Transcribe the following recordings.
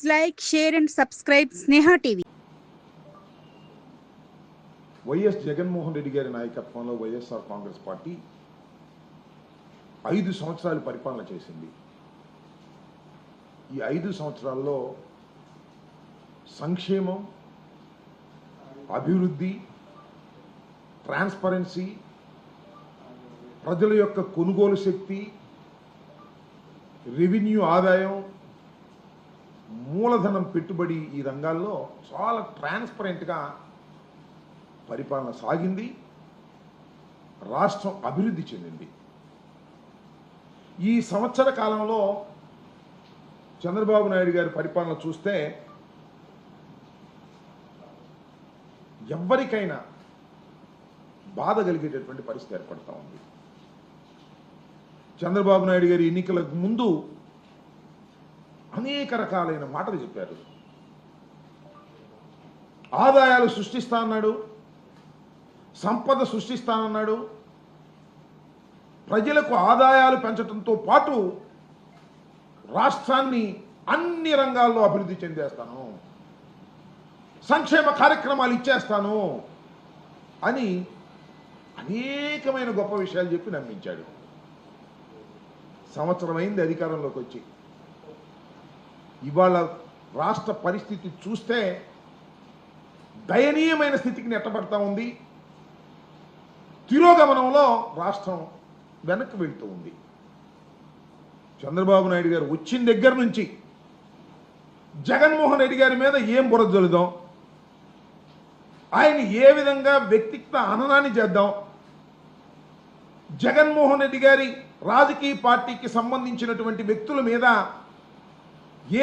like, share and subscribe Sneha TV. YS Jaganmohan Reddy గారి నాయకత్వంలో YSR Congress party 5 సంవత్సరాలు పరిపాలన చేసింది. ఈ 5 సంవత్సరాల్లో సంక్షేమం, అభివృద్ధి, ట్రాన్స్పరెన్సీ, ప్రజల యొక్క కొనుగోలు శక్తి, రెవెన్యూ ఆదాయం, మూలధనం పెట్టుబడి ఈ రంగాల్లో చాలా ట్రాన్స్పరెంట్గా పరిపాలన సాగింది. రాష్ట్రం అభివృద్ధి చెందింది. ఈ సంవత్సర కాలంలో చంద్రబాబు నాయుడు గారి పరిపాలన చూస్తే ఎవ్వరికైనా బాధ కలిగేటటువంటి పరిస్థితి ఏర్పడతా ఉంది. చంద్రబాబు నాయుడు గారి ఎన్నికలకు ముందు అనేక రకాలైన మాటలు చెప్పారు. ఆదాయాలు సృష్టిస్తా అన్నాడు, సంపద సృష్టిస్తానన్నాడు. ప్రజలకు ఆదాయాలు పెంచడంతో పాటు రాష్ట్రాన్ని అన్ని రంగాల్లో అభివృద్ధి చెందేస్తాను, సంక్షేమ కార్యక్రమాలు ఇచ్చేస్తాను అని అనేకమైన గొప్ప విషయాలు చెప్పి నమ్మించాడు. సంవత్సరం అయింది అధికారంలోకి వచ్చి. ఇవాళ రాష్ట్ర పరిస్థితి చూస్తే దయనీయమైన స్థితికి నెట్టబడతా ఉంది. తిరోగమనంలో రాష్ట్రం వెనక్కి వెళ్తూ ఉంది. చంద్రబాబు నాయుడు గారు వచ్చిన దగ్గర నుంచి జగన్మోహన్ రెడ్డి గారి మీద ఏం బురద జల్లుదాం, ఆయన ఏ విధంగా వ్యక్తిగత హననాన్ని చేద్దాం, జగన్మోహన్ రెడ్డి గారి రాజకీయ పార్టీకి సంబంధించినటువంటి వ్యక్తుల మీద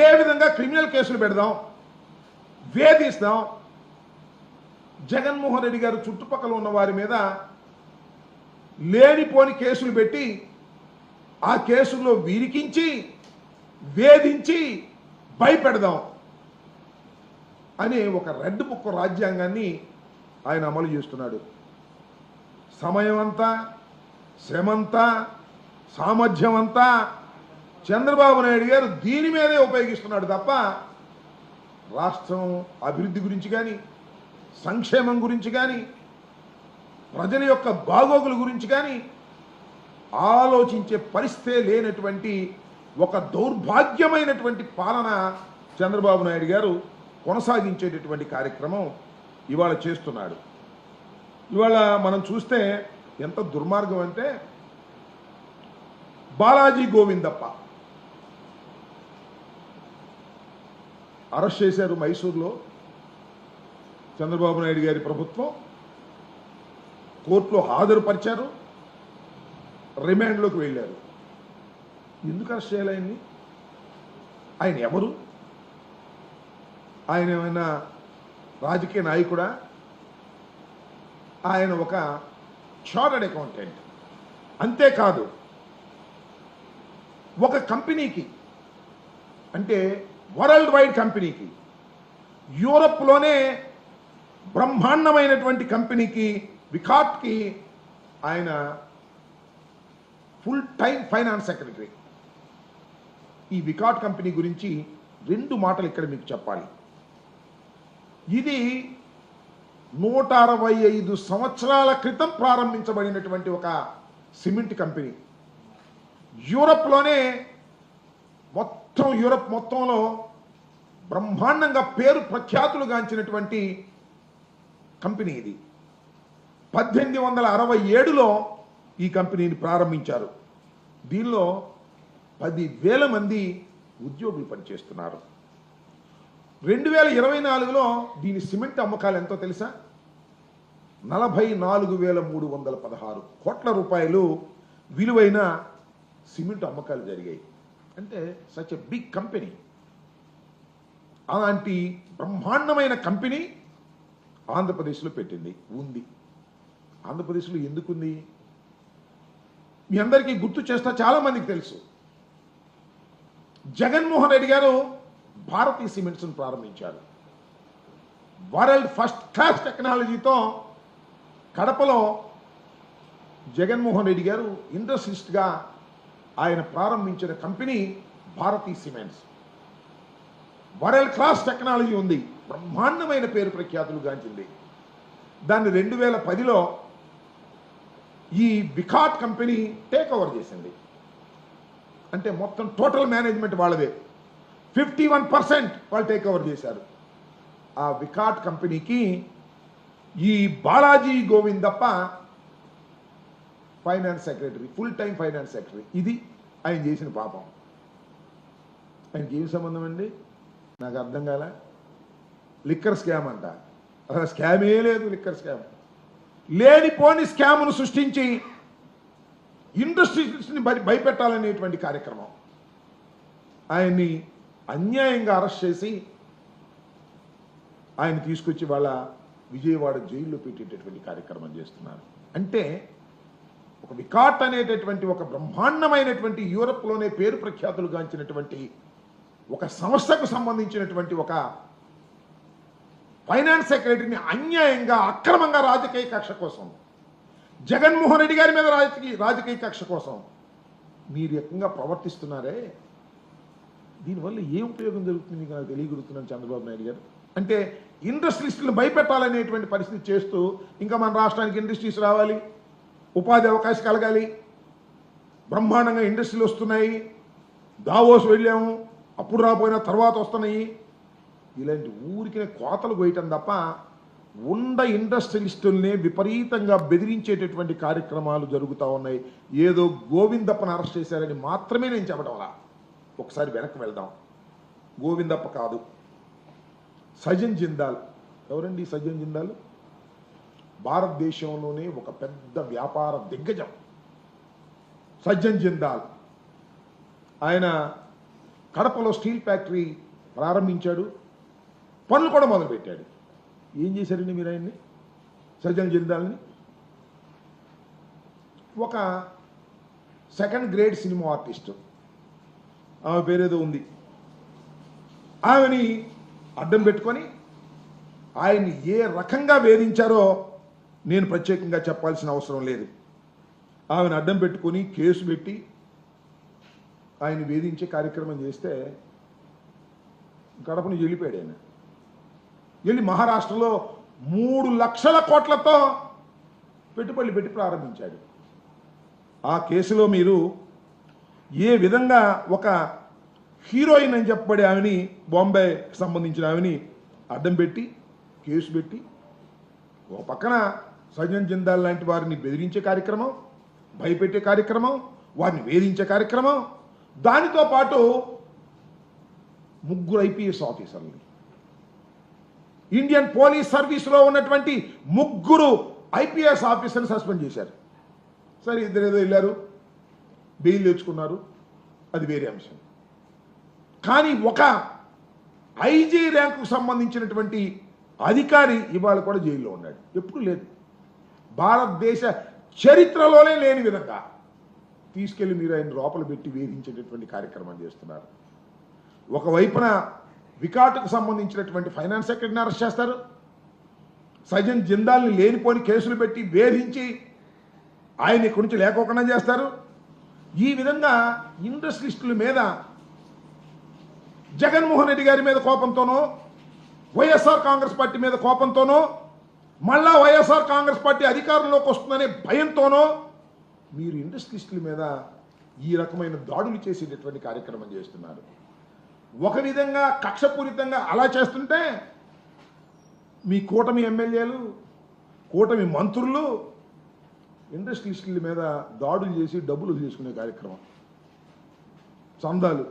ఏ విధంగా క్రిమినల్ కేసులు పెడదాం, వేధిస్తాం, జగన్మోహన్ రెడ్డి గారు చుట్టుపక్కల ఉన్న వారి మీద లేనిపోని కేసులు పెట్టి ఆ కేసుల్లో విరికించి వేధించి భయపెడదాం అనే ఒక రెడ్ బుక్ రాజ్యాంగాన్ని ఆయన అమలు చేస్తున్నాడు. సమయం అంతా, శ్రమంతా, సామర్థ్యం అంతా చంద్రబాబు నాయుడు గారు దీని మీదే ఉపయోగిస్తున్నాడు తప్ప రాష్ట్రం అభివృద్ధి గురించి కానీ, సంక్షేమం గురించి కానీ, ప్రజల యొక్క బాగోగుల గురించి కానీ ఆలోచించే పరిస్థితే లేనటువంటి ఒక దౌర్భాగ్యమైనటువంటి పాలన చంద్రబాబు నాయుడు గారు కొనసాగించేటటువంటి కార్యక్రమం ఇవాళ చేస్తున్నాడు. ఇవాళ మనం చూస్తే ఎంత దుర్మార్గం అంటే, బాలాజీ గోవిందప్ప అరెస్ట్ చేశారు మైసూర్లో. చంద్రబాబు నాయుడు గారి ప్రభుత్వం కోర్టులో హాజరుపరిచారు, రిమాండ్లోకి వెళ్ళారు. ఎందుకు అరెస్ట్ చేయాలి ఆయన్ని? ఆయన ఎవరు? ఆయన ఏమైనా రాజకీయ నాయకుడా? ఆయన ఒక చార్టర్డ్ అకౌంటెంట్. అంతేకాదు, ఒక కంపెనీకి, అంటే వరల్డ్ వైడ్ కంపెనీకి, యూరప్లోనే బ్రహ్మాండమైనటువంటి కంపెనీకి, వికాట్కి ఆయన ఫుల్ టైం ఫైనాన్స్ సెక్రటరీ. ఈ వికాట్ కంపెనీ గురించి 2 మాటలు ఇక్కడ మీకు చెప్పాలి. ఇది 165 సంవత్సరాల క్రితం ప్రారంభించబడినటువంటి ఒక సిమెంట్ కంపెనీ. యూరప్లోనే యూరప్ మొత్తంలో బ్రహ్మాండంగా పేరు ప్రఖ్యాతులు గాంచినటువంటి కంపెనీ ఇది. 1867లో ఈ కంపెనీని ప్రారంభించారు. దీనిలో 10,000 మంది ఉద్యోగులు పనిచేస్తున్నారు. 2024లో దీని సిమెంట్ అమ్మకాలు ఎంతో తెలుసా? 44,316 కోట్ల రూపాయలు విలువైన సిమెంట్ అమ్మకాలు జరిగాయి. అంటే సచ్ ఎ బిగ్ కంపెనీ. అలాంటి బ్రహ్మాండమైన కంపెనీ ఆంధ్రప్రదేశ్లో ఉంది. ఆంధ్రప్రదేశ్లో ఎందుకుంది? మీ అందరికీ గుర్తు చేస్తా, చాలా మందికి తెలుసు. జగన్మోహన్ రెడ్డి గారు భారతీయ సిమెంట్స్ను ప్రారంభించారు. వరల్డ్ ఫస్ట్ క్లాస్ టెక్నాలజీతో కడపలో జగన్మోహన్ రెడ్డి గారు ఇండస్ట్రియలిస్ట్గా ఆయన ప్రారంభించిన కంపెనీ భారతీయ సిమెంట్స్. వరల్డ్ క్లాస్ టెక్నాలజీ ఉంది, బ్రహ్మాండమైన పేరు ప్రఖ్యాతులు గాంచింది. దాన్ని 2010లో ఈ వికాట్ కంపెనీ టేక్ ఓవర్ చేసింది. అంటే మొత్తం టోటల్ మేనేజ్మెంట్ వాళ్ళదే. 51% వాళ్ళు టేక్ ఓవర్ చేశారు. ఆ వికాట్ కంపెనీకి ఈ Balaji Govindappa finance secretary, full time finance secretary. ఇది ఆయన చేసిన పాపం. ఆయనకి ఏం సంబంధం అండి? నాకు అర్థం కాల. లిక్కర్ స్కామ్ అంట. అసలు స్కామే లేదు, లిక్కర్ స్కామ్. లేనిపోని స్కామ్ను సృష్టించి ఇండస్ట్రీస్ని భయపెట్టాలనేటువంటి కార్యక్రమం. ఆయన్ని అన్యాయంగా అరెస్ట్ చేసి ఆయన తీసుకొచ్చి వాళ్ళ విజయవాడ జైల్లో పెట్టేటటువంటి కార్యక్రమం చేస్తున్నారు. అంటే ఒక వికాట్ అనేటటువంటి ఒక బ్రహ్మాండమైనటువంటి యూరప్లోనే పేరు ప్రఖ్యాతులు గాంచినటువంటి ఒక సంస్థకు సంబంధించినటువంటి ఒక ఫైనాన్స్ సెక్రటరీని అన్యాయంగా అక్రమంగా రాజకీయ కక్ష కోసం, జగన్మోహన్ రెడ్డి గారి మీద రాజకీయ కక్ష కోసం మీరు రకంగా ప్రవర్తిస్తున్నారే, దీనివల్ల ఏ ఉపయోగం జరుగుతుంది మీకు నాకు తెలియగలుగుతున్నాను చంద్రబాబు నాయుడు గారు. అంటే ఇండస్ట్రీస్లను భయపెట్టాలనేటువంటి పరిస్థితి చేస్తూ ఇంకా మన రాష్ట్రానికి ఇండస్ట్రీస్ రావాలి, ఉపాధి అవకాశం కలగాలి, బ్రహ్మాండంగా ఇండస్ట్రీలు వస్తున్నాయి, దావోస్ వెళ్ళాము అప్పుడు రాపోయినా తర్వాత వస్తున్నాయి, ఇలాంటి ఊరికి కోతలు కొయ్యటం తప్ప ఉండ ఇండస్ట్రియలిస్టుల్ని విపరీతంగా బెదిరించేటటువంటి కార్యక్రమాలు జరుగుతూ ఉన్నాయి. ఏదో గోవిందప్పను అరెస్ట్ చేశారని మాత్రమే నేను చెప్పడం అలా. ఒకసారి వెనక్కి వెళ్దాం. గోవిందప్ప కాదు, సజన్ జిందాల్. ఎవరండి సజన్ జిందాల్? భారతదేశంలోనే ఒక పెద్ద వ్యాపార దిగ్గజం సజ్జన్ జిందాల్. ఆయన కడపలో స్టీల్ ఫ్యాక్టరీ ప్రారంభించాడు, పనులు కూడా మొదలుపెట్టాడు. ఏం చేశారండి మీరు ఆయన్ని? సజ్జన్ జిందాల్ని ఒక సెకండ్ గ్రేడ్ సినిమా ఆర్టిస్టు, ఆమె పేరేదో ఉంది, ఆమెని అడ్డం పెట్టుకొని ఆయన్ని ఏ రకంగా వేధించారో నేను ప్రత్యేకంగా చెప్పాల్సిన అవసరం లేదు. ఆమెను అడ్డం పెట్టుకొని కేసు పెట్టి ఆయన వేధించే కార్యక్రమం చేస్తే గడప నుంచి వెళ్ళిపోయాడు. ఆయన వెళ్ళి మహారాష్ట్రలో 3 లక్షల కోట్లతో పెట్టుబడులు పెట్టి ప్రారంభించాడు. ఆ కేసులో మీరు ఏ విధంగా ఒక హీరోయిన్ అని చెప్పబడే ఆమెని, బాంబేకి సంబంధించిన ఆమెని అడ్డం పెట్టి కేసు పెట్టి, ఒక పక్కన సజ్జన్ జిందాల్ లాంటి వారిని బెదిరించే కార్యక్రమం, భయపెట్టే కార్యక్రమం, వారిని వేధించే కార్యక్రమం, దానితో పాటు 3 ఐపీఎస్ ఆఫీసర్లు, ఇండియన్ పోలీస్ సర్వీస్లో ఉన్నటువంటి 3 ఐపీఎస్ ఆఫీసర్ని సస్పెండ్ చేశారు. సరే, ఇద్దరు ఏదో వెళ్ళారు, బెయిల్ తెచ్చుకున్నారు, అది వేరే అంశం. కానీ ఒక ఐజీ ర్యాంకుకు సంబంధించినటువంటి అధికారి ఇవాళ కూడా జైల్లో ఉన్నాడు. ఎప్పుడు లేదు, భారతదేశ చరిత్రలోనే లేని విధంగా తీసుకెళ్లి మీరు ఆయన లోపల పెట్టి వేధించేటటువంటి కార్యక్రమం చేస్తున్నారు. ఒకవైపున వికాట్కు సంబంధించినటువంటి ఫైనాన్స్ సెక్రటరీని అరెస్ట్ చేస్తారు, సజ్జన్ జిందాల్ని లేనిపోని కేసులు పెట్టి వేధించి ఆయన ఇక్కడి నుంచి లేకోకుండా చేస్తారు. ఈ విధంగా ఇండస్ట్రియలిస్టుల మీద, జగన్మోహన్ రెడ్డి గారి మీద కోపంతోనో, వైఎస్ఆర్ కాంగ్రెస్ పార్టీ మీద కోపంతోనో, మళ్ళా వైఎస్ఆర్ కాంగ్రెస్ పార్టీ అధికారంలోకి వస్తుందనే భయంతోనో మీరు ఇండస్ట్రియలిస్టుల మీద ఈ రకమైన దాడులు చేసేటటువంటి కార్యక్రమం చేస్తున్నారు. ఒక విధంగా కక్షపూరితంగా అలా చేస్తుంటే మీ కూటమి ఎమ్మెల్యేలు, కూటమి మంత్రులు ఇండస్ట్రియలిస్టుల మీద దాడులు చేసి డబ్బులు చేసుకునే కార్యక్రమం. సందాలు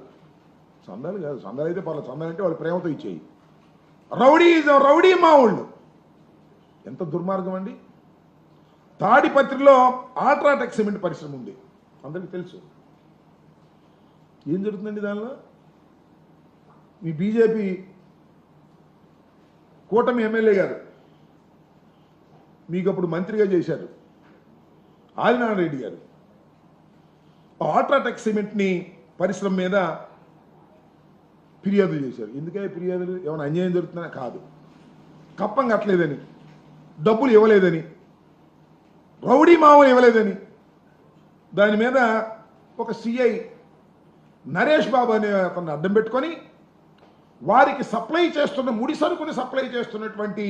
కాదు, సందాలు అయితే పర్లేదు, సందాలు అంటే వాళ్ళు ప్రేమతో ఇచ్చేయి. రౌడీ మావుళ్ళు. ఎంత దుర్మార్గం అండి. తాడిపత్రిలో అల్ట్రాటెక్ సిమెంట్ పరిశ్రమ ఉంది, అందరికీ తెలుసు. ఏం జరుగుతుందండి దానిలో? మీ బీజేపీ కూటమి ఎమ్మెల్యే గారు మీకు అప్పుడు మంత్రిగా చేశారు, ఆదినారాయణ రెడ్డి గారు. అల్ట్రాటెక్ సిమెంట్ని పరిశ్రమ మీద ఫిర్యాదులు చేశారు. ఎందుకంటే ఫిర్యాదులు ఏమైనా అన్యాయం జరుగుతుందా? కాదు, కప్పం కట్టలేదని, డబ్బులు ఇవ్వలేదని, రౌడీ మామూలు ఇవ్వలేదని. దాని మీద ఒక సిఐ నరేష్ బాబు అనే అతన్ని అడ్డం పెట్టుకొని వారికి సప్లై చేస్తున్న ముడి సరుకుని సప్లై చేస్తున్నటువంటి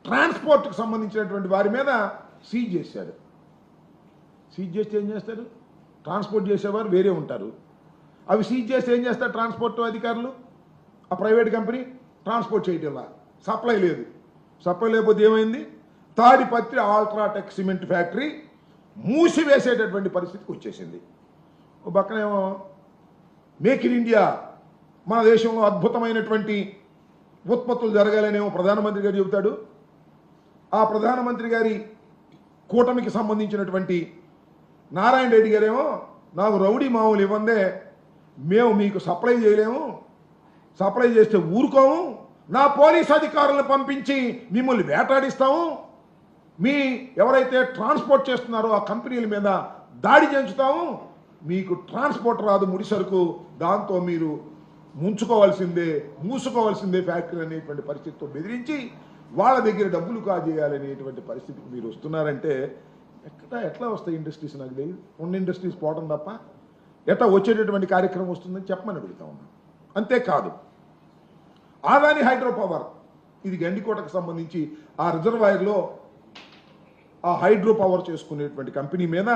ట్రాన్స్పోర్ట్కి సంబంధించినటువంటి వారి మీద సీజ్ చేశాడు. సీజ్ చేస్తే ఏం చేస్తారు? ట్రాన్స్పోర్ట్ చేసేవారు వేరే ఉంటారు. అవి సీజ్ చేస్తే ఏం చేస్తారు ట్రాన్స్పోర్ట్ అధికారులు? ఆ ప్రైవేట్ కంపెనీ ట్రాన్స్పోర్ట్ చేయటం సప్లై లేదు. సప్లై లేకపోతే ఏమైంది? తాడిపత్రి అల్ట్రాటెక్ సిమెంట్ ఫ్యాక్టరీ మూసివేసేటటువంటి పరిస్థితికి వచ్చేసింది. ఓ పక్కనేమో మేక్ ఇన్ ఇండియా, మన దేశంలో అద్భుతమైనటువంటి ఉత్పత్తులు జరగాలనేమో ప్రధానమంత్రి గారు చెబుతాడు. ఆ ప్రధానమంత్రి గారి కూటమికి సంబంధించినటువంటి నారాయణ రెడ్డి గారేమో నాకు రౌడీ మామూలు ఇవ్వందే, మేము మీకు సప్లై చేయలేము, సప్లై చేస్తే ఊరుకోము, నా పోలీస్ అధికారులను పంపించి మిమ్మల్ని వేటాడిస్తాము, మీ ఎవరైతే ట్రాన్స్పోర్ట్ చేస్తున్నారో ఆ కంపెనీల మీద దాడి చేయించుతాము, మీకు ట్రాన్స్పోర్ట్ రాదు ముడి సరుకు, దాంతో మీరు మూసుకోవాల్సిందే ఫ్యాక్టరీ అనేటువంటి పరిస్థితితో బెదిరించి వాళ్ళ దగ్గర డబ్బులు కాజేయాలనేటువంటి పరిస్థితికి మీరు వస్తున్నారంటే ఎట్లా వస్తాయి ఇండస్ట్రీస్? నాకు తెలియదు. ఉన్న ఇండస్ట్రీస్ పోవడం తప్ప ఎట్లా వచ్చేటటువంటి కార్యక్రమం వస్తుందని చెప్పమని అడుగుతా ఉన్నాను. అంతేకాదు, ఆదాని హైడ్రో పవర్, ఇది గండికోటకు సంబంధించి ఆ రిజర్వాయర్లో ఆ హైడ్రో పవర్ చేసుకునేటువంటి కంపెనీ మీద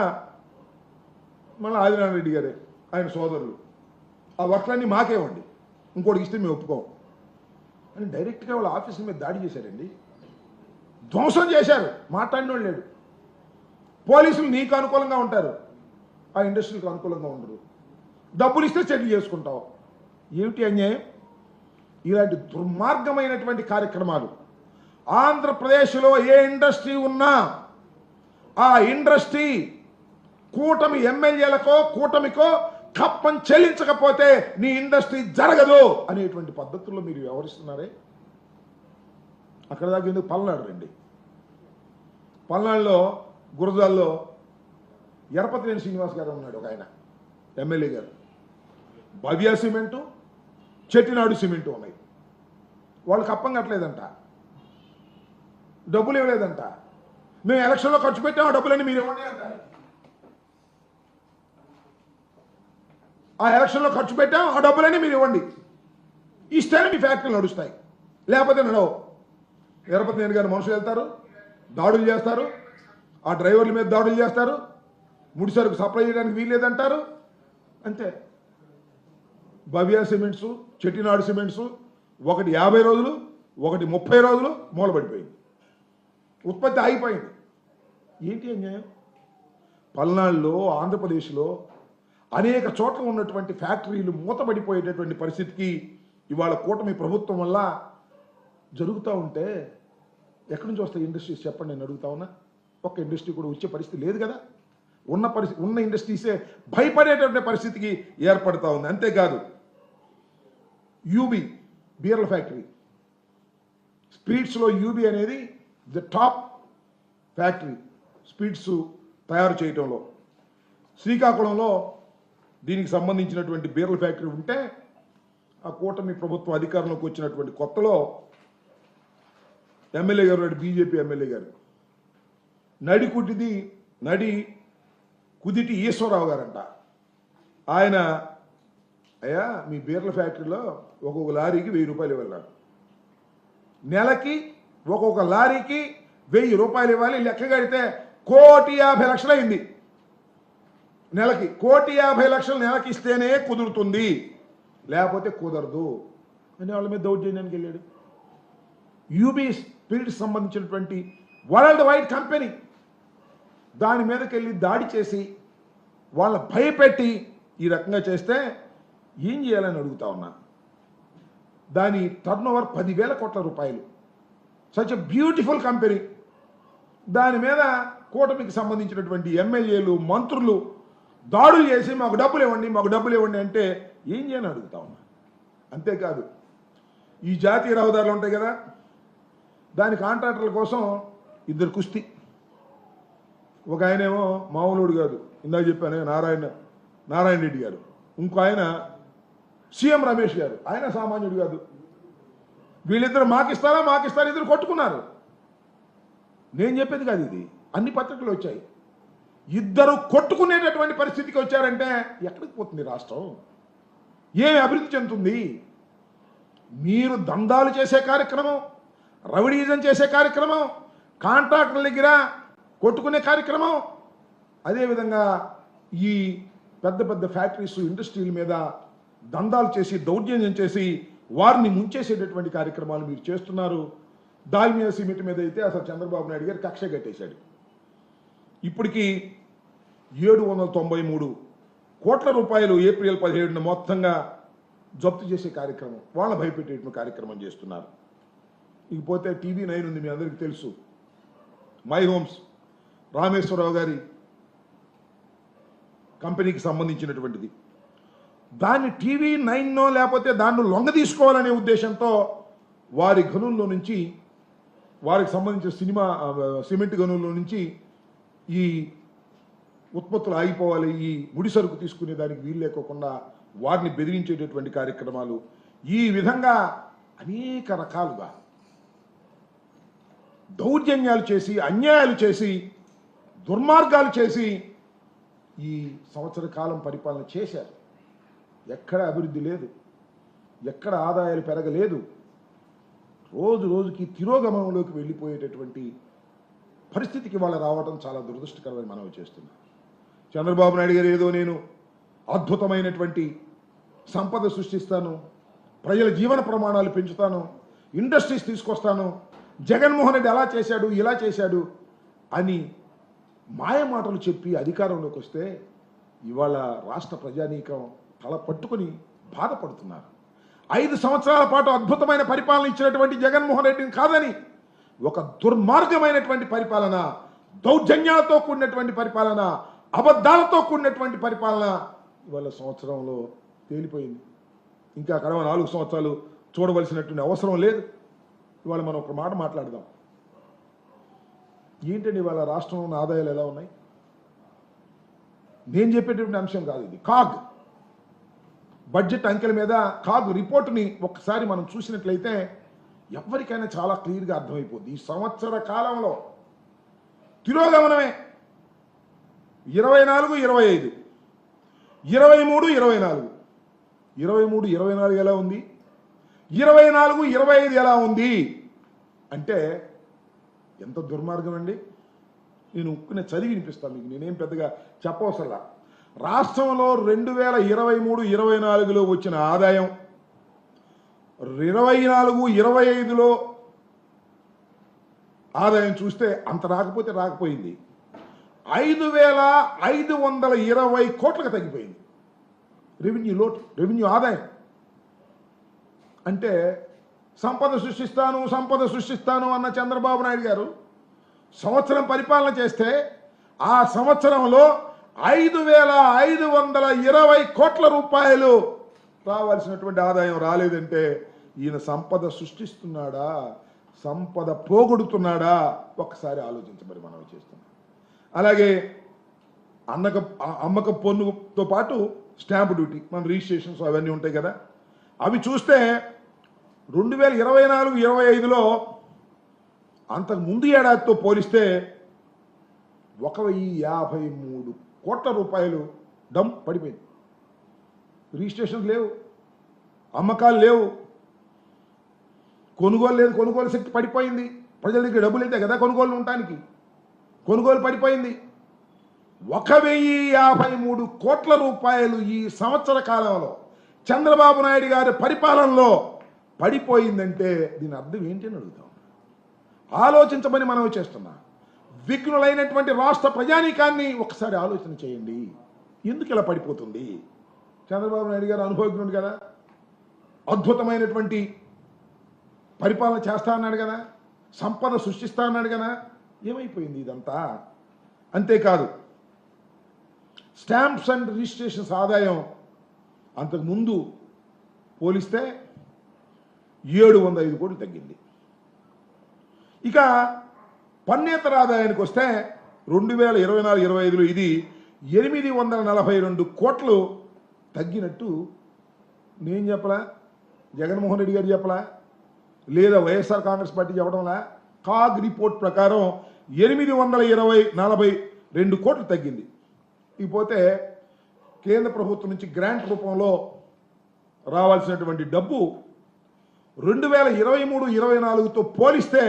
మళ్ళీ ఆదినారాయణ రెడ్డి గారే ఆయన సోదరులు ఆ వర్క్లన్నీ మాకేవ్వండి, ఇంకోటికి ఇస్తే మేము ఒప్పుకోం అని డైరెక్ట్గా వాళ్ళ ఆఫీసుల మీద దాడి చేశారండి. ధ్వంసం చేశారు. మాట్లాడిన వాళ్ళు లేడు. పోలీసులు నీకు అనుకూలంగా ఉంటారు, ఆ ఇండస్ట్రీకి అనుకూలంగా ఉండరు. డబ్బులు ఇస్తే సెటిల్ చేసుకుంటావు. ఏమిటి అన్యాయం? ఇలాంటి దుర్మార్గమైనటువంటి కార్యక్రమాలు ఆంధ్రప్రదేశ్లో ఏ ఇండస్ట్రీ ఉన్నా ఆ ఇండస్ట్రీ కూటమి ఎమ్మెల్యేలకో కూటమికో కప్పం చెల్లించకపోతే నీ ఇండస్ట్రీ జరగదు అనేటువంటి పద్ధతుల్లో మీరు వ్యవహరిస్తున్నారే. అక్కడ దాకా ఎందుకు పల్నాడు రండి. పల్నాడులో గురజాల్లో ఎరపతినేని శ్రీనివాస్ గారు ఉన్నాడు, ఒక ఆయన ఎమ్మెల్యే గారు. భవ్య సిమెంటు, చెట్టినాడు సిమెంటు ఉన్నాయి. వాళ్ళు కప్పం కట్టలేదంట, డబ్బులు ఇవ్వలేదంట. మేము ఎలక్షన్లో ఖర్చు పెట్టాం, ఆ డబ్బులన్నీ మీరు ఇవ్వండి అంటారు. ఆ ఎలక్షన్లో ఖర్చు పెట్టాం, ఆ డబ్బులన్నీ మీరు ఇవ్వండి, ఇస్తేనే మీ ఫ్యాక్టరీలు నడుస్తాయి, లేకపోతే నడవు. ఎరపతినేని గారు మనుషులు వెళ్తారు, దాడులు చేస్తారు, ఆ డ్రైవర్ల మీద దాడులు చేస్తారు, ముడి సరుకు సప్లై చేయడానికి వీల్లేదంటారు. అంతే. భవ్య సిమెంట్స్, చెట్టినాడు సిమెంట్స్ ఒకటి 50 రోజులు, ఒకటి 30 రోజులు మూలబడిపోయింది, ఉత్పత్తి ఆగిపోయింది. ఏంటి అన్యాయం? పల్నాడులో, ఆంధ్రప్రదేశ్లో అనేక చోట్ల ఉన్నటువంటి ఫ్యాక్టరీలు మూతపడిపోయేటటువంటి పరిస్థితికి ఇవాళ కూటమి ప్రభుత్వం వల్ల జరుగుతూ ఉంటే ఎక్కడి నుంచి వస్తాయి ఇండస్ట్రీస్ చెప్పండి? నేను అడుగుతా ఉన్నా. ఒక్క ఇండస్ట్రీ కూడా వచ్చే పరిస్థితి లేదు కదా. ఉన్న ఇండస్ట్రీసే భయపడేటటువంటి పరిస్థితికి ఏర్పడతా ఉంది. అంతేకాదు, యూబీ బీర్ల ఫ్యాక్టరీ, స్పీడ్స్లో యూబీ అనేది ది టాప్ ఫ్యాక్టరీ స్పీడ్స్ తయారు చేయటంలో. శ్రీకాకుళంలో దీనికి సంబంధించినటువంటి బీర్ల ఫ్యాక్టరీ ఉంటే ఆ కూటమి ప్రభుత్వం అధికారంలోకి వచ్చినటువంటి కొత్తలో ఎమ్మెల్యే గారు, బీజేపీ ఎమ్మెల్యే గారు, నడి కుదిటి ఈశ్వరరావు గారంట. ఆయన, అయ్యా మీ బీర్ల ఫ్యాక్టరీలో ఒక్కొక్క లారీకి 1000 రూపాయలు ఇవ్వాలి, నెలకి ఒక్కొక్క లారీకి 1000 రూపాయలు ఇవ్వాలి, లెక్క కడితే 1,50,00,000 అయింది. నెలకి 1,50,00,000 నెలకి ఇస్తేనే కుదురుతుంది, లేకపోతే కుదరదు అని వాళ్ళ మీద దౌర్జన్యానికి వెళ్ళాడు. యూబీ స్పిరిట్ సంబంధించినటువంటి వరల్డ్ వైడ్ కంపెనీ దాని మీదకి వెళ్ళి దాడి చేసి వాళ్ళ భయపెట్టి ఈ రకంగా చేస్తే ఏం చేయాలని అడుగుతా ఉన్నా. దాని టర్నోవర్ 10,000 కోట్ల రూపాయలు. Such a beautiful company. దాని మీద కూటమికి సంబంధించినటువంటి ఎమ్మెల్యేలు, మంత్రులు దాడులు చేసి మాకు డబ్బులు ఇవ్వండి అంటే ఏం చేయాలని అడుగుతా ఉన్నా. అంతేకాదు, ఈ జాతీయ రహదారులు ఉంటాయి కదా, దాని కాంట్రాక్టర్ల కోసం 2 కుస్తీ. ఒక ఆయనేమో మామూలుడు కాదు, ఇందాక చెప్పాను నారాయణ రెడ్డి గారు. ఇంకో ఆయన సీఎం రమేష్ గారు, ఆయన సామాన్యుడు కాదు. వీళ్ళిద్దరు మాకిస్తారా ఇద్దరు కొట్టుకున్నారు. నేను చెప్పేది కాదు, ఇది అన్ని పత్రికలు వచ్చాయి. ఇద్దరు కొట్టుకునేటటువంటి పరిస్థితికి వచ్చారంటే ఎక్కడికి పోతుంది రాష్ట్రం? ఏమి అభివృద్ధి చెందుతుంది? మీరు దందాలు చేసే కార్యక్రమం, రౌడీజం చేసే కార్యక్రమం, కాంట్రాక్టుల దగ్గర కొట్టుకునే కార్యక్రమం, అదేవిధంగా ఈ పెద్ద పెద్ద ఫ్యాక్టరీస్ ఇండస్ట్రీల మీద దందాలు చేసి దౌర్జన్యం చేసి వారిని ముంచేసేటటువంటి కార్యక్రమాలు మీరు చేస్తున్నారు. దాల్మియా సిమెంట్ మీద అయితే అసలు చంద్రబాబు నాయుడు గారు కక్ష కట్టేశాడు. ఇప్పటికీ 793 కోట్ల రూపాయలు ఏప్రిల్ 17న మొత్తంగా జప్తు చేసే కార్యక్రమం, వాళ్ళ భయపెట్టేటువంటి కార్యక్రమం చేస్తున్నారు. ఇకపోతే TV9 ఉంది, మీ అందరికీ తెలుసు, మై హోమ్స్ రామేశ్వరరావు గారి కంపెనీకి సంబంధించినటువంటిది. దాన్ని TV9నో లేకపోతే దాన్ని లొంగ తీసుకోవాలనే ఉద్దేశంతో వారి గనుల్లో నుంచి, వారికి సంబంధించిన సిమెంట్ గనుల్లో నుంచి ఈ ఉత్పత్తులు ఆగిపోవాలి, ఈ ముడి సరుకు తీసుకునే దానికి వీలు లేకోకుండా వారిని బెదిరించేటటువంటి కార్యక్రమాలు, ఈ విధంగా అనేక రకాలుగా దౌర్జన్యాలు చేసి, అన్యాయాలు చేసి, దుర్మార్గాలు చేసి ఈ సంవత్సర కాలం పరిపాలన చేశారు. ఎక్కడ అభివృద్ధి లేదు, ఎక్కడ ఆదాయాలు పెరగలేదు, రోజు రోజుకి తిరోగమనంలోకి వెళ్ళిపోయేటటువంటి పరిస్థితికి వాళ్ళు రావడం చాలా దురదృష్టకరమని మనవి చేస్తున్నాం. చంద్రబాబు నాయుడు గారు ఏదో నేను అద్భుతమైనటువంటి సంపద సృష్టిస్తాను, ప్రజల జీవన ప్రమాణాలు పెంచుతాను, ఇండస్ట్రీస్ తీసుకొస్తాను, జగన్మోహన్ రెడ్డి అలా చేశాడు ఇలా చేశాడు అని మాయ మాటలు చెప్పి అధికారంలోకి వస్తే ఇవాళ రాష్ట్ర ప్రజానీకం తల పట్టుకుని బాధపడుతున్నారు. 5 సంవత్సరాల పాటు అద్భుతమైన పరిపాలన ఇచ్చినటువంటి జగన్మోహన్ రెడ్డిని కాదని ఒక దుర్మార్గమైనటువంటి పరిపాలన, దౌర్జన్యాలతో కూడినటువంటి పరిపాలన, అబద్ధాలతో కూడినటువంటి పరిపాలన ఇవాళ సంవత్సరంలో తేలిపోయింది. ఇంకా కడవ 4 సంవత్సరాలు చూడవలసినటువంటి అవసరం లేదు. ఇవాళ మనం ఒక మాట మాట్లాడదాం. ఏంటండి ఇవాళ రాష్ట్రంలో ఆదాయాలు ఎలా ఉన్నాయి? నేను చెప్పేటటువంటి అంశం కాదు ఇది. కాగ్ బడ్జెట్ అంకెల మీద కాగ్ రిపోర్టుని ఒక్కసారి మనం చూసినట్లయితే ఎవరికైనా చాలా క్లియర్గా అర్థమైపోద్ది. ఈ సంవత్సర కాలంలో తిరోగమనమే. 24, 25, 23, 24, 23, 24 ఎలా ఉంది, 24, 25 ఎలా ఉంది అంటే ఎంత దుర్మార్గం అండి. నేను ఉక్కునే చదివి వినిపిస్తాను మీకు, నేనేం పెద్దగా చెప్పవసరలా. రాష్ట్రంలో 2023, 24లో వచ్చిన ఆదాయం 24, 25లో ఆదాయం చూస్తే అంత రాకపోతే రాకపోయింది. 5,520 కోట్లకు తగ్గిపోయింది రెవెన్యూ లోటు, రెవెన్యూ ఆదాయం. అంటే సంపద సృష్టిస్తాను అన్న చంద్రబాబు నాయుడు గారు సంవత్సరం పరిపాలన చేస్తే ఆ సంవత్సరంలో 5,520 కోట్ల రూపాయలు రావాల్సినటువంటి ఆదాయం రాలేదంటే ఈయన సంపద సృష్టిస్తున్నాడా, సంపద పోగొడుతున్నాడా ఒక్కసారి ఆలోచించమని మనం చేస్తున్నాం. అలాగే అమ్మక పన్నుతో పాటు స్టాంప్ డ్యూటీ, మన రిజిస్ట్రేషన్స్ అవన్నీ ఉంటాయి కదా, అవి చూస్తే 2024, 25లో అంతకు ముందు ఏడాదితో పోలిస్తే 1,053 కోట్ల రూపాయలు డంప్ పడిపోయింది. రిజిస్ట్రేషన్స్ లేవు, అమ్మకాలు లేవు, కొనుగోలు లేదు, కొనుగోలు శక్తి పడిపోయింది. ప్రజల దగ్గర డబ్బులు అయితే కదా కొనుగోలు ఉండటానికి, కొనుగోలు పడిపోయింది. 1,053 కోట్ల రూపాయలు ఈ సంవత్సర కాలంలో చంద్రబాబు నాయుడు గారి పరిపాలనలో పడిపోయిందంటే దీని అర్థం ఏంటి అని అడుగుతాం. ఆలోచించమని మనం చేస్తున్నా. విఘ్నులైనటువంటి రాష్ట్ర ప్రజానీకాన్ని ఒకసారి ఆలోచన చేయండి. ఎందుకు ఇలా పడిపోతుంది? చంద్రబాబు నాయుడు గారు అనుభవజ్ఞుడు కదా, అద్భుతమైనటువంటి పరిపాలన చేస్తా అన్నాడు కదా, సంపద సృష్టిస్తా అన్నాడు కదా, ఏమైపోయింది ఇదంతా? అంతేకాదు స్టాంప్స్ అండ్ రిజిస్ట్రేషన్స్ ఆదాయం అంతకుముందు పోలిస్తే 705 కోట్లు తగ్గింది. ఇక పన్నేతర ఆదాయానికి వస్తే 2024, 25లో ఇది 842 కోట్లు తగ్గినట్టు నేను చెప్పలా, జగన్మోహన్ రెడ్డి గారు చెప్పలా, లేదా వైఎస్ఆర్ కాంగ్రెస్ పార్టీ చెప్పడంలా. కాగ్ రిపోర్ట్ ప్రకారం 842 కోట్లు తగ్గింది. ఇకపోతే కేంద్ర ప్రభుత్వం నుంచి గ్రాంట్ రూపంలో రావాల్సినటువంటి డబ్బు 2023-24తో పోలిస్తే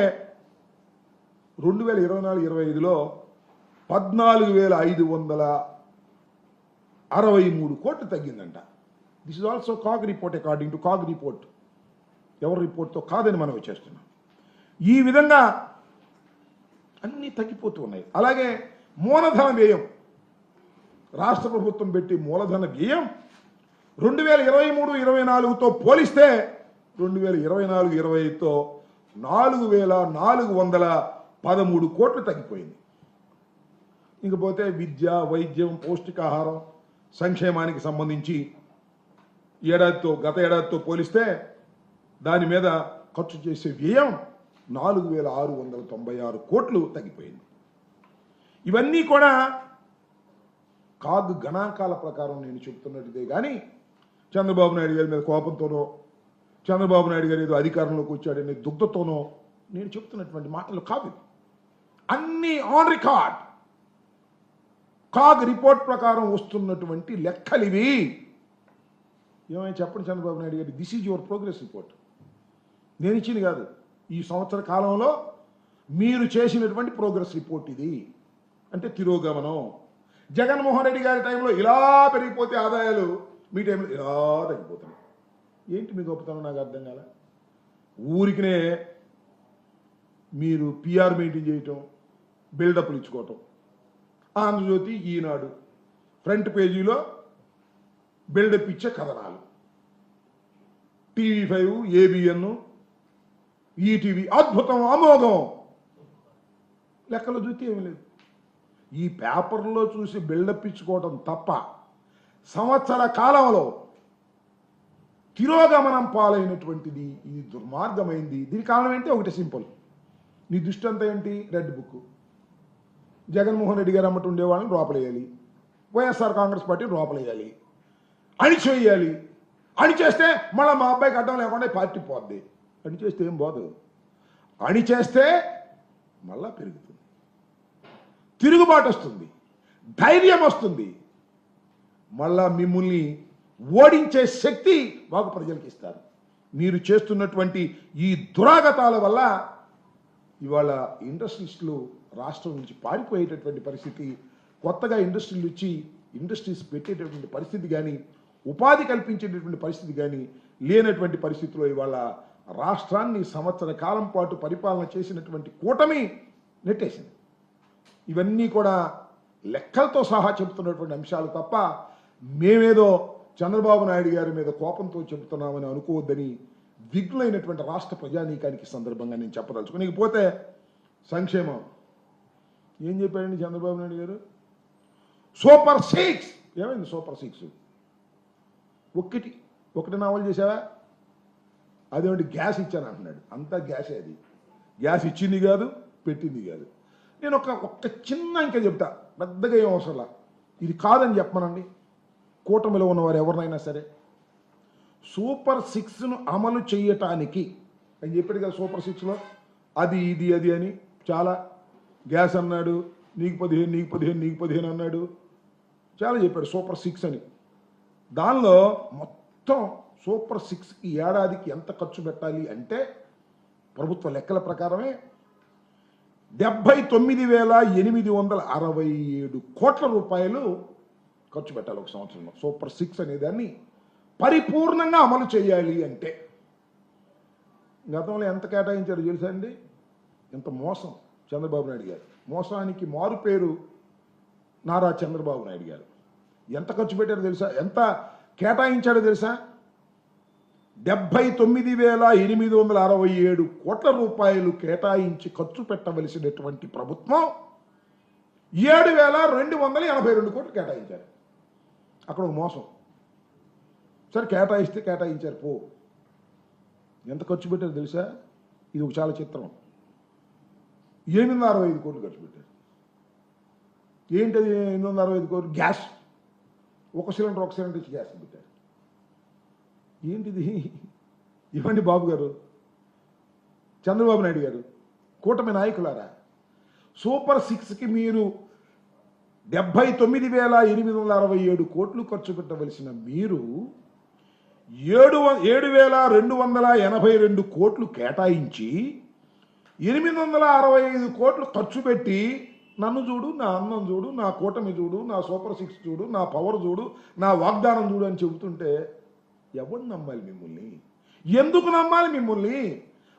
2024-25లో 14,563 కోట్లు తగ్గిందంట. This is also CAG report, according to CAG report. ఎవరి రిపోర్ట్తో కాదని మనం చేస్తున్నాం. ఈ విధంగా అన్నీ తగ్గిపోతూ ఉన్నాయి. అలాగే మూలధన వ్యయం, రాష్ట్ర ప్రభుత్వం పెట్టి మూలధన వ్యయం 2023-24తో పోలిస్తే 2024-25తో 4,413 కోట్లు తగ్గిపోయింది. ఇంకపోతే విద్య, వైద్యం, పౌష్టికాహారం, సంక్షేమానికి సంబంధించి గత ఏడాదితో పోలిస్తే దాని మీద ఖర్చు చేసే వ్యయం 4,696 కోట్లు తగ్గిపోయింది. ఇవన్నీ కూడా కాగ్ గణాంకాల ప్రకారం నేను చెప్తున్నట్టుదే కానీ చంద్రబాబు నాయుడు గారి మీద కోపంతోనో, చంద్రబాబు నాయుడు గారు ఏదో అధికారంలోకి వచ్చాడనే దుగ్ధతోనో నేను చెప్తున్నటువంటి మాటలు కాదు. అన్నీ ఆన్ రికార్డ్, కాగ్ రిపోర్ట్ ప్రకారం వస్తున్నటువంటి లెక్కలివి. ఏమైనా చెప్పండి చంద్రబాబు నాయుడు గారు, this is your progress report. నేను ఇచ్చింది కాదు, ఈ సంవత్సర కాలంలో మీరు చేసినటువంటి ప్రోగ్రెస్ రిపోర్ట్ ఇది. అంటే తిరోగమనం. జగన్మోహన్ రెడ్డి గారి టైంలో ఇలా పెరిగిపోతే ఆదాయాలు, మీ టైంలో ఇలా తగ్గిపోతున్నాయి. ఏంటి మీ గొప్పతనం నాకు అర్థం కాల. ఊరికినే మీరు పిఆర్ మెయింటైన్ చేయటం, బిల్డప్లు ఇచ్చుకోవటం. ఆంధ్రజ్యోతి, ఈనాడు ఫ్రంట్ పేజీలో బిల్డప్ ఇచ్చే కథనాలు, TV5, ABN, ఈటీవీ అద్భుతం, అమోఘం. లెక్కలో చూస్తే ఏమీ లేదు. ఈ పేపర్లో చూసి బిల్డప్ ఇచ్చుకోవటం తప్ప సంవత్సర కాలంలో తిరోగమనం పాలైనటువంటిది ఇది దుర్మార్గమైంది. దీనికి కారణం ఏంటి? ఒకటి సింపుల్. నీ దృష్టి అంతా ఏంటి? Red book. జగన్మోహన్ రెడ్డి గారు అమ్మటి ఉండేవాళ్ళని లోపలేయాలి, వైఎస్ఆర్ కాంగ్రెస్ పార్టీని లోపలేయాలి, అణిచేయాలి. అణిచేస్తే మళ్ళీ మా అబ్బాయికి అడ్డం లేకుండా పార్టీ పోద్ది. అణిచేస్తే ఏం పోదు. అణిచేస్తే మళ్ళా పెరుగుతుంది, తిరుగుబాటు వస్తుంది, ధైర్యం వస్తుంది. మళ్ళా మిమ్మల్ని ఓడించే శక్తి మాకు ప్రజలకు ఇస్తారు. మీరు చేస్తున్నటువంటి ఈ దురాగతాల వల్ల ఇవాళ ఇండస్ట్రీస్లు రాష్ట్రం నుంచి పారిపోయేటటువంటి పరిస్థితి, కొత్తగా ఇండస్ట్రీలు వచ్చి ఇండస్ట్రీస్ పెట్టేటటువంటి పరిస్థితి కానీ, ఉపాధి కల్పించేటటువంటి పరిస్థితి కానీ లేనటువంటి పరిస్థితిలో ఇవాళ రాష్ట్రాన్ని సంవత్సర కాలం పాటు పరిపాలన చేసినటువంటి కూటమి నెట్టేసింది. ఇవన్నీ కూడా లెక్కలతో సహా చెబుతున్నటువంటి అంశాలు తప్ప మేమేదో చంద్రబాబు నాయుడు గారి మీద కోపంతో చెబుతున్నామని అనుకోవద్దని విఘ్నులైనటువంటి రాష్ట్ర ప్రజానీకానికి సందర్భంగా నేను చెప్పదలుచుకుని. పోతే సంక్షేమం ఏం చెప్పాడండి చంద్రబాబు నాయుడు గారు? సూపర్ 6. ఏమైంది సూపర్ 6? ఒకటి నావల్ చేసావా? అదేమిటి గ్యాస్ ఇచ్చాను అంటున్నాడు. అంతా గ్యాసే. అది గ్యాస్ ఇచ్చింది కాదు, పెట్టింది కాదు. నేను ఒక్క చిన్న ఇంకా చెప్తా, పెద్దగా ఏం అవసరంలా. ఇది కాదని చెప్పమనండి కూటమిలో ఉన్నవారు ఎవరినైనా సరే. సూపర్ 6ను అమలు చేయటానికి అని చెప్పాడు కదా. సూపర్ 6లో అది ఇది అది అని చాలా, గ్యాస్ అన్నాడు, నీకు 15 నీకు 15 నీకు 15 అన్నాడు, చాలా చెప్పాడు సూపర్ 6 అని. దానిలో మొత్తం సూపర్ 6కి ఏడాదికి ఎంత ఖర్చు పెట్టాలి అంటే ప్రభుత్వ లెక్కల ప్రకారమే 79,867 కోట్ల రూపాయలు ఖర్చు పెట్టాలి ఒక సంవత్సరంలో. సూపర్ 6 అనే దాన్ని పరిపూర్ణంగా అమలు చేయాలి అంటే గతంలో ఎంత కేటాయించారో తెలుసా అండి? ఎంత మోసం చంద్రబాబు నాయుడు గారు. మోసానికి మారు పేరు నారా చంద్రబాబు నాయుడు గారు. ఎంత ఖర్చు పెట్టారో తెలుసా? ఎంత కేటాయించాడో తెలుసా? 79,867 కోట్ల రూపాయలు కేటాయించి ఖర్చు పెట్టవలసినటువంటి ప్రభుత్వం 7,282 కోట్లు కేటాయించారు. అక్కడ ఒక మోసం. సరే కేటాయిస్తే కేటాయించారు పో. ఎంత ఖర్చు పెట్టారు తెలుసా? ఇది ఒక చాలా చిత్రం. 865 కోట్లు ఖర్చు పెట్టారు. ఏంటది 865 కోట్లు? గ్యాస్. ఒక సిలిండర్ ఇచ్చి గ్యాస్ పెట్టారు. ఏంటిది? ఇవ్వండి బాబు గారు, చంద్రబాబు నాయుడు గారు, కూటమి నాయకులారా. సూపర్ 6కి మీరు 79,867 కోట్లు ఖర్చు పెట్టవలసిన మీరు 7,282 కోట్లు కేటాయించి 865 కోట్లు ఖర్చు పెట్టి నన్ను చూడు, నా అన్నం చూడు, నా కూటమి చూడు, నా సూపర్ సిక్స్ చూడు, నా పవర్ చూడు, నా వాగ్దానం చూడు అని చెబుతుంటే ఎవరు నమ్మాలి మిమ్మల్ని? ఎందుకు నమ్మాలి మిమ్మల్ని?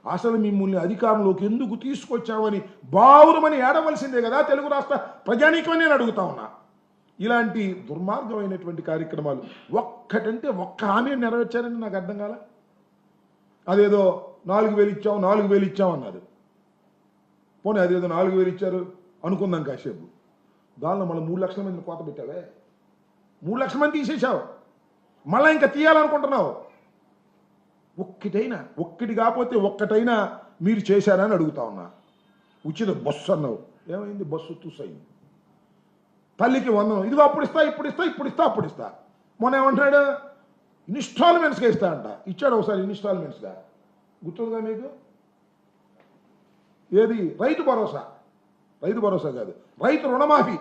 అసలు మిమ్మల్ని అధికారంలోకి ఎందుకు తీసుకొచ్చామని బావురమని ఏడవలసిందే కదా తెలుగు రాష్ట్ర ప్రజానీకమని నేను అడుగుతా ఉన్నా. ఇలాంటి దుర్మార్గమైనటువంటి కార్యక్రమాలు ఒక్కటంటే ఒక్క హామీ నెరవేర్చారని నాకు అర్థం కాల. అదేదో 4,000 ఇచ్చాం అన్నారు. పోనీ అదేదో 4,000 ఇచ్చారు అనుకుందాం కాసేపు, దానిలో మళ్ళీ 3 లక్షల మందిని కోత పెట్టావే, 3 లక్షల మంది తీసేసావు, మళ్ళీ ఇంకా తీయాలనుకుంటున్నావు. ఒక్కటి కాకపోతే ఒక్కటైనా మీరు చేశారని అడుగుతా ఉన్నా. ఉచిత బస్సు అన్నావు, ఏమైంది? బస్సు తుస్సయింది. తల్లికి వందనం, ఇదిగో అప్పుడు ఇస్తా. మొన్న ఏమంటాడు? ఇన్స్టాల్మెంట్స్గా ఇస్తా అంట. ఇచ్చాడు ఒకసారి ఇన్స్టాల్మెంట్స్గా, గుర్తుందిగా మీకు? ఏది? రైతు భరోసా కాదు, రైతు రుణమాఫీ.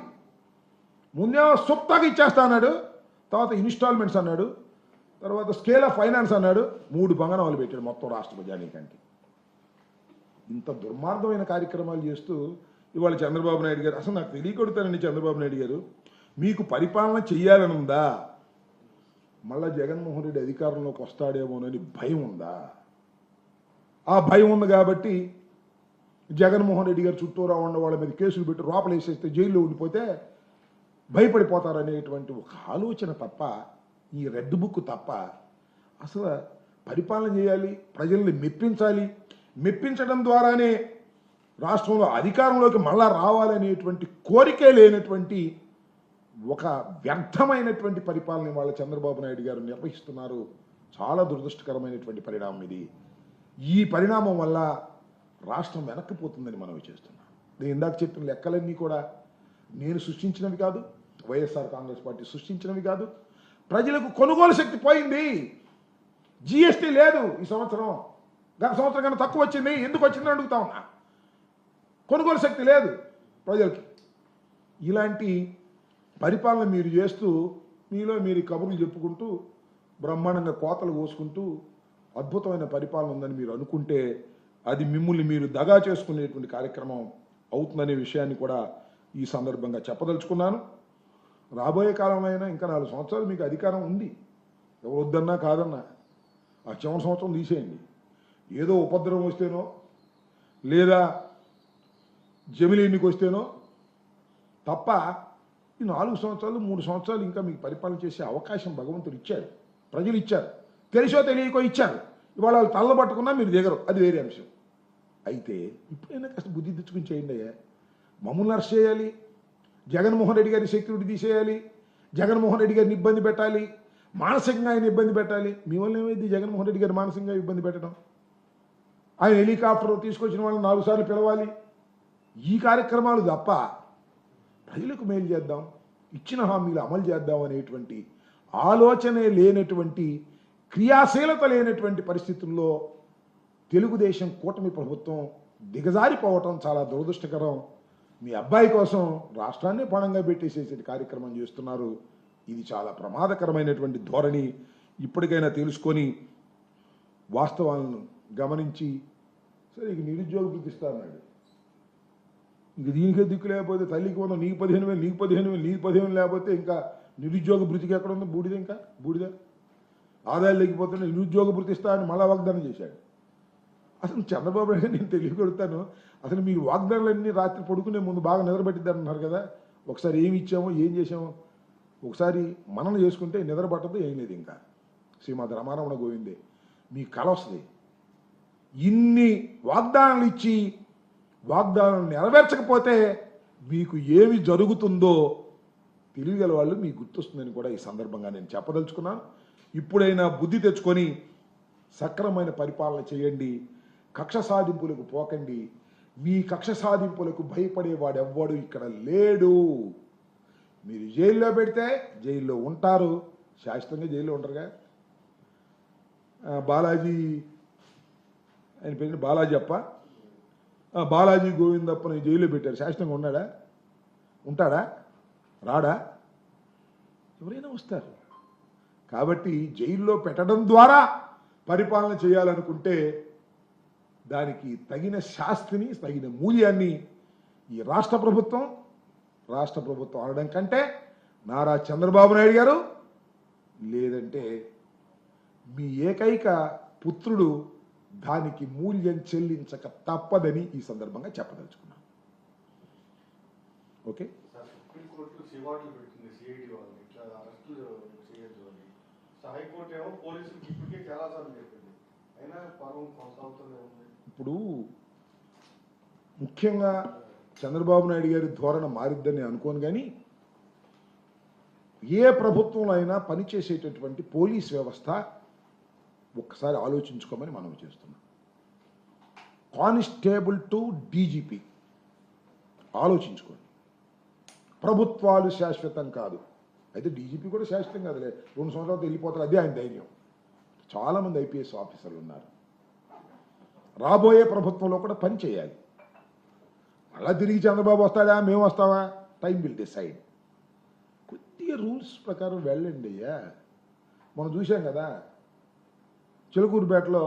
ముందేమో సుప్తాగా ఇచ్చేస్తా అన్నాడు, తర్వాత ఇన్స్టాల్మెంట్స్ అన్నాడు, తర్వాత స్కేల్ ఆఫ్ ఫైనాన్స్ అన్నాడు. 3 బంగాణాలు పెట్టాడు మొత్తం రాష్ట్ర ప్రజానీకానికి. ఇంత దుర్మార్గమైన కార్యక్రమాలు చేస్తూ ఇవాళ చంద్రబాబు నాయుడు గారు, అసలు నాకు తెలియకొడతానండి చంద్రబాబు నాయుడు గారు, మీకు పరిపాలన చెయ్యాలని ఉందా? మళ్ళా జగన్మోహన్ రెడ్డి అధికారంలోకి వస్తాడేమోనని భయం ఉందా? ఆ భయం ఉంది కాబట్టి జగన్మోహన్ రెడ్డి గారు చుట్టూరా ఉన్న వాళ్ళ మీద కేసులు పెట్టి లోపల వేసేస్తే జైల్లో ఉండిపోతే భయపడిపోతారనేటువంటి ఒక ఆలోచన తప్ప, ఈ రెడ్ బుక్ తప్ప అసలు పరిపాలన చేయాలి, ప్రజల్ని మెప్పించడం ద్వారానే రాష్ట్రంలో అధికారంలోకి మళ్ళా రావాలనేటువంటి కోరికే లేనటువంటి ఒక వ్యర్థమైనటువంటి పరిపాలన వాళ్ళ చంద్రబాబు నాయుడు గారు నిర్వహిస్తున్నారు. చాలా దురదృష్టకరమైనటువంటి పరిణామం ఇది. ఈ పరిణామం వల్ల రాష్ట్రం వెనక్కిపోతుందని మనవి చేస్తున్నాం. నేను ఇందాక చెప్పిన లెక్కలన్నీ కూడా నేను సృష్టించినవి కాదు, వైఎస్ఆర్ కాంగ్రెస్ పార్టీ సృష్టించినవి కాదు. ప్రజలకు కొనుగోలు శక్తి పోయింది. జిఎస్టీ లేదు ఈ సంవత్సరం, గత సంవత్సరం కన్నా తక్కువ వచ్చింది. ఎందుకు వచ్చిందని అడుగుతా ఉన్నా. కొనుగోలు శక్తి లేదు ప్రజలకి. ఇలాంటి పరిపాలన మీరు చేస్తూ మీలో మీరు కబుర్లు చెప్పుకుంటూ బ్రహ్మాండంగా కోతలు కోసుకుంటూ అద్భుతమైన పరిపాలన ఉందని మీరు అనుకుంటే అది మిమ్మల్ని మీరు దగా చేసుకునేటువంటి కార్యక్రమం అవుతుందనే విషయాన్ని కూడా ఈ సందర్భంగా చెప్పదలుచుకున్నాను. రాబోయే కాలంలో ఇంకా 4 సంవత్సరాలు మీకు అధికారం ఉంది. ఎవరు వద్దన్నా కాదన్నా ఆ చివరి సంవత్సరం తీసేయండి. ఏదో ఉపద్రవం వస్తేనో లేదా జమిలి ఎన్నిక వస్తేనో తప్ప ఈ 4 సంవత్సరాలు 3 సంవత్సరాలు ఇంకా మీకు పరిపాలన చేసే అవకాశం భగవంతుడు ఇచ్చాడు, ప్రజలు ఇచ్చారు, తెలిసో తెలియకో ఇచ్చారు. ఇవాళ వాళ్ళు తల్ల పట్టుకున్నా మీరు దిగరు, అది వేరే అంశం. అయితే ఇప్పుడైనా కాస్త బుద్ధి తెచ్చుకుని చేయండి అయ్యా. మమ్మల్ని అరెస్ట్ చేయాలి, జగన్మోహన్ రెడ్డి గారి సెక్యూరిటీ తీసేయాలి, జగన్మోహన్ రెడ్డి గారిని ఇబ్బంది పెట్టాలి, మానసికంగా ఆయన ఇబ్బంది పెట్టాలి. మీ వల్ల ఏమైంది జగన్మోహన్ రెడ్డి గారు మానసికంగా ఇబ్బంది పెట్టడం? ఆయన హెలికాప్టర్ తీసుకొచ్చిన వాళ్ళని 4 సార్లు పిలవాలి. ఈ కార్యక్రమాలు తప్ప ప్రజలకు మేలు చేద్దాం, ఇచ్చిన హామీలు అమలు చేద్దాం అనేటువంటి ఆలోచనే లేనటువంటి, క్రియాశీలత లేనటువంటి పరిస్థితుల్లో తెలుగుదేశం కూటమి ప్రభుత్వం దిగజారిపోవటం చాలా దురదృష్టకరం. మీ అబ్బాయి కోసం రాష్ట్రాన్ని పణంగా పెట్టేసేసే కార్యక్రమం చేస్తున్నారు. ఇది చాలా ప్రమాదకరమైనటువంటి ధోరణి. ఇప్పటికైనా తెలుసుకొని వాస్తవాలను గమనించి, సరే ఇక నిరుద్యోగ వృత్తి ఇస్తా అన్నాడు, ఇంక దీనికే దిక్కు లేకపోతే తల్లికి వంద నీకు 15,000 లేకపోతే ఇంకా నిరుద్యోగ భృతికి ఎక్కడ ఉంది? బూడిద ఆదాయాలు లేకపోతే నిరుద్యోగ భృతి ఇస్తా అని మళ్ళా వాగ్దానం చేశాడు. అసలు చంద్రబాబు నాయుడు నేను తెలియకొడతాను, అసలు మీరు వాగ్దానాలన్నీ రాత్రి పడుకునే ముందు బాగా నిద్రపట్టిద్దారన్నారు కదా. ఒకసారి ఏమి ఇచ్చామో ఏం చేసామో ఒకసారి మనన చేసుకుంటే నిద్ర పట్టదు, ఏం లేదు. ఇంకా శ్రీమద్ రమారమణ గోవిందే మీ కల వస్తుంది. ఇన్ని వాగ్దానాలు ఇచ్చి వాగ్దానాలు నెరవేర్చకపోతే మీకు ఏమి జరుగుతుందో తెలియగల వాళ్ళు మీకు గుర్తొస్తుందని కూడా ఈ సందర్భంగా నేను చెప్పదలుచుకున్నాను. ఇప్పుడైనా బుద్ధి తెచ్చుకొని సక్రమైన పరిపాలన చేయండి, కక్ష సాధింపులకు పోకండి. మీ కక్ష సాధింపులకు భయపడేవాడెవ్వడు ఇక్కడ లేడు. మీరు జైల్లో పెడితే జైల్లో ఉంటారు, శాశ్వతంగా జైల్లో ఉంటారుగా. బాలాజీ, ఆయన పేరు బాలాజీ అప్ప, బాలాజీ గోవిందప్పని జైల్లో పెట్టారు, శాశ్వతంగా ఉంటాడా? రాడా? ఎవరైనా వస్తారు. కాబట్టి జైల్లో పెట్టడం ద్వారా పరిపాలన చేయాలనుకుంటే దానికి తగిన శాస్తిని, తగిన మూల్యాన్ని ఈ రాష్ట్ర ప్రభుత్వం అనడం కంటే నారా చంద్రబాబు నాయుడు గారు లేదంటే మీ ఏకైక పుత్రుడు దానికి మూల్యం చెల్లించక తప్పదని ఈ సందర్భంగా చెప్పదలుచుకున్నాను. ఓకే, సుప్రీంకోర్టు సివాట్లు పెట్టింది సిఐడి వాళ్ళు ఇట్లా అరెస్టులు చేయొద్దు అని. హైకోర్టు ఏమో పోలీసులకు ఇప్పటికే చాలాసార్లు చెప్పింది, అయినా పర్వం కొనసాగుతూనే ఉంది. ఇప్పుడు ముఖ్యంగా చంద్రబాబు నాయుడు గారి ధోరణ మారిద్దని అనుకోను, కానీ ఏ ప్రభుత్వంలో అయినా పనిచేసేటటువంటి పోలీస్ వ్యవస్థ ఒక్కసారి ఆలోచించుకోమని మనం చేస్తున్నాం. కానిస్టేబుల్ టు డీజీపీ ఆలోచించుకోండి. ప్రభుత్వాలు శాశ్వతం కాదు, అయితే డీజీపీ కూడా శాశ్వతం కాదులే, 2 సంవత్సరాలు వెళ్ళిపోతారు, అదే ఆయన ధైర్యం. చాలామంది ఐపీఎస్ ఆఫీసర్లు ఉన్నారు, రాబోయే ప్రభుత్వంలో కూడా పని చేయాలి. అలా తిరిగి చంద్రబాబు వస్తాడా, మేము వస్తావా, టైం విల్ డిసైడ్. కొద్దిగా రూల్స్ ప్రకారం వెళ్ళండి అయ్యా. మనం చూసాం కదా, చిలకూరుపేటలో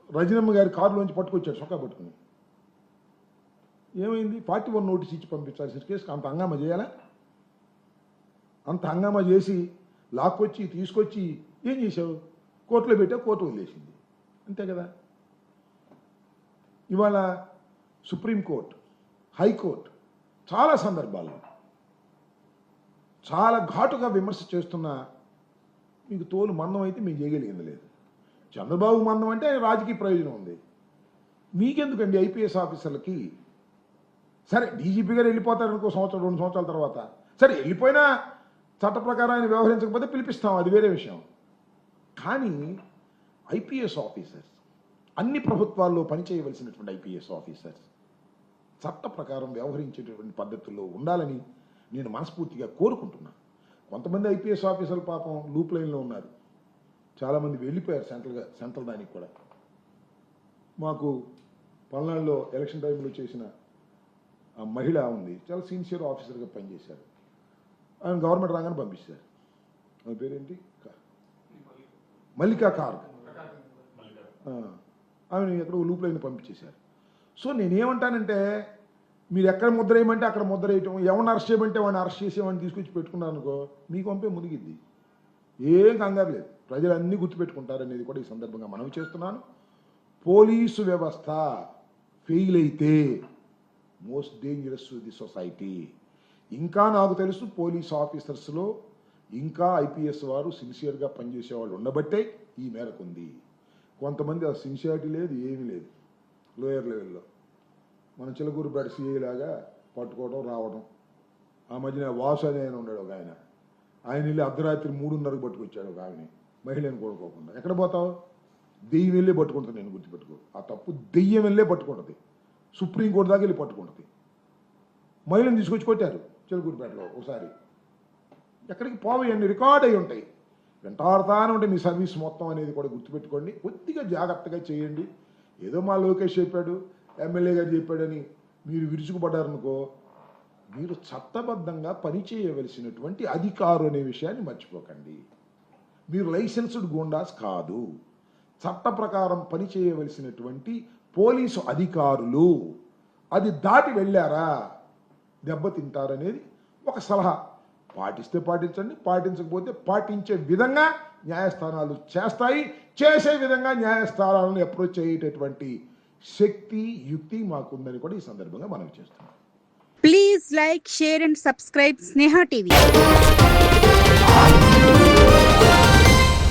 రజనమ్మ గారి కారులోంచి పట్టుకొచ్చాడు చొక్కా పట్టుకుని. ఏమైంది, 41 నోటీస్ ఇచ్చి పంపించాల్సిన కేసు అంత హంగామా చేయాలా? అంత హంగామా చేసి లాక్కొచ్చి తీసుకొచ్చి ఏం చేసావు, కోర్టులో పెట్టావు, కోర్టు వదిలేసింది, అంతే కదా. ఇవాళ సుప్రీంకోర్టు, హైకోర్టు చాలా సందర్భాల్లో చాలా ఘాటుగా విమర్శ చేస్తున్నా మీకు తోలు మందం అయితే మీకు చేయగలిగింది లేదు. చంద్రబాబు మందం అంటే రాజకీయ ప్రయోజనం ఉంది, మీకెందుకండి ఐపీఎస్ ఆఫీసర్లకి? సరే డీజీపీ గారు వెళ్ళిపోతారు అనుకో, 1-2 సంవత్సరాల తర్వాత, సరే వెళ్ళిపోయినా చట్ట ప్రకారం ఆయన వ్యవహరించకపోతే పిలిపిస్తాం, అది వేరే విషయం. కానీ ఐపీఎస్ ఆఫీసర్స్, అన్ని ప్రభుత్వాల్లో పనిచేయవలసినటువంటి ఐపీఎస్ ఆఫీసర్స్ చట్ట ప్రకారం వ్యవహరించేటటువంటి పద్ధతుల్లో ఉండాలని నేను మనస్ఫూర్తిగా కోరుకుంటున్నాను. కొంతమంది ఐపీఎస్ ఆఫీసర్లు పాపం లూప్ లైన్లో ఉన్నారు, చాలామంది వెళ్ళిపోయారు సెంట్రల్ దానికి కూడా. మాకు పల్నాడులో ఎలక్షన్ టైంలో చేసిన ఆ మహిళ ఉంది, చాలా సిన్సియర్ ఆఫీసర్గా పనిచేశారు. ఆయన గవర్నమెంట్ రాగానే పంపిస్తారు. ఆమె పేరేంటి, మల్లికా కార్గ్. ఆమె ఎక్కడో లూప్ లైన్ పంపించేశారు. సో నేనేమంటానంటే, మీరు ఎక్కడ ముద్ర వేయమంటే అక్కడ ముద్ర వేయటం, ఎవరిని అరెస్ట్ చేయమంటే వాడిని అరెస్ట్ చేసేవాడిని తీసుకొచ్చి పెట్టుకున్నారు అనుకో, మీకు పంపే మునిగిద్ది, ఏం కంగారు లేదు. ప్రజలన్నీ గుర్తుపెట్టుకుంటారనేది కూడా ఈ సందర్భంగా మనవి చేస్తున్నాను. పోలీసు వ్యవస్థ ఫెయిల్ అయితే most dangerous to the society. ఇంకా నాకు తెలుసు పోలీస్ ఆఫీసర్స్లో ఇంకా ఐపీఎస్ వారు సిన్సియర్గా పనిచేసే వాళ్ళు ఉండబట్టే ఈ మేరకు ఉంది. కొంతమంది ఆ సిన్సియారిటీ లేదు, ఏమీ లేదు. లోయర్ లెవెల్లో మన చిలకూరుపేట సిఐ లాగా పట్టుకోవడం రావడం. ఆ మధ్యన వాసు అనే ఆయన ఉన్నాడు ఒక ఆయన వెళ్ళి అర్ధరాత్రి 3:30కు పట్టుకొచ్చాడు ఒక ఆమెని, మహిళను కోరుకోకుండా. ఎక్కడ పోతావు, దెయ్యం వెళ్ళే పట్టుకుంటుంది, నేను గుర్తుపెట్టుకో. ఆ తప్పు దెయ్యం వెళ్ళే పట్టుకుంటుంది, సుప్రీంకోర్టు దాకా వెళ్ళి పట్టుకుంటుంది. మహిళను తీసుకొచ్చి కొట్టారు చిలకూరుపేటలో ఒకసారి. ఎక్కడికి పోవి అన్ని రికార్డ్ అయి ఉంటాయి, వెంటాడుతానే ఉంటాయి మీ సర్వీస్ మొత్తం అనేది కూడా గుర్తుపెట్టుకోండి. కొద్దిగా జాగ్రత్తగా చేయండి. ఏదో మా లోకేష్ చెప్పాడు, ఎమ్మెల్యే గారు చెప్పాడని మీరు విరుచుకుపడ్డారనుకో, మీరు చట్టబద్ధంగా పనిచేయవలసినటువంటి అధికారు అనే విషయాన్ని మర్చిపోకండి. మీరు లైసెన్స్డ్ గూండాస్ కాదు, చట్ట ప్రకారం పనిచేయవలసినటువంటి పోలీసు అధికారులు. అది దాటి వెళ్ళారా దెబ్బతింటారనేది ఒక సలహా. పాటిస్తే పాటించండి, పాటించకపోతే పాటించే విధంగా న్యాయస్థానాలు చేస్తాయి. చేసే విధంగా న్యాయస్థానాలను అప్రోచ్ అయ్యేటటువంటి శక్తి, యుక్తి మాకుందని కూడా ఈ సందర్భంగా మనం చేస్తున్నాం. Please like, share and subscribe Sneha TV.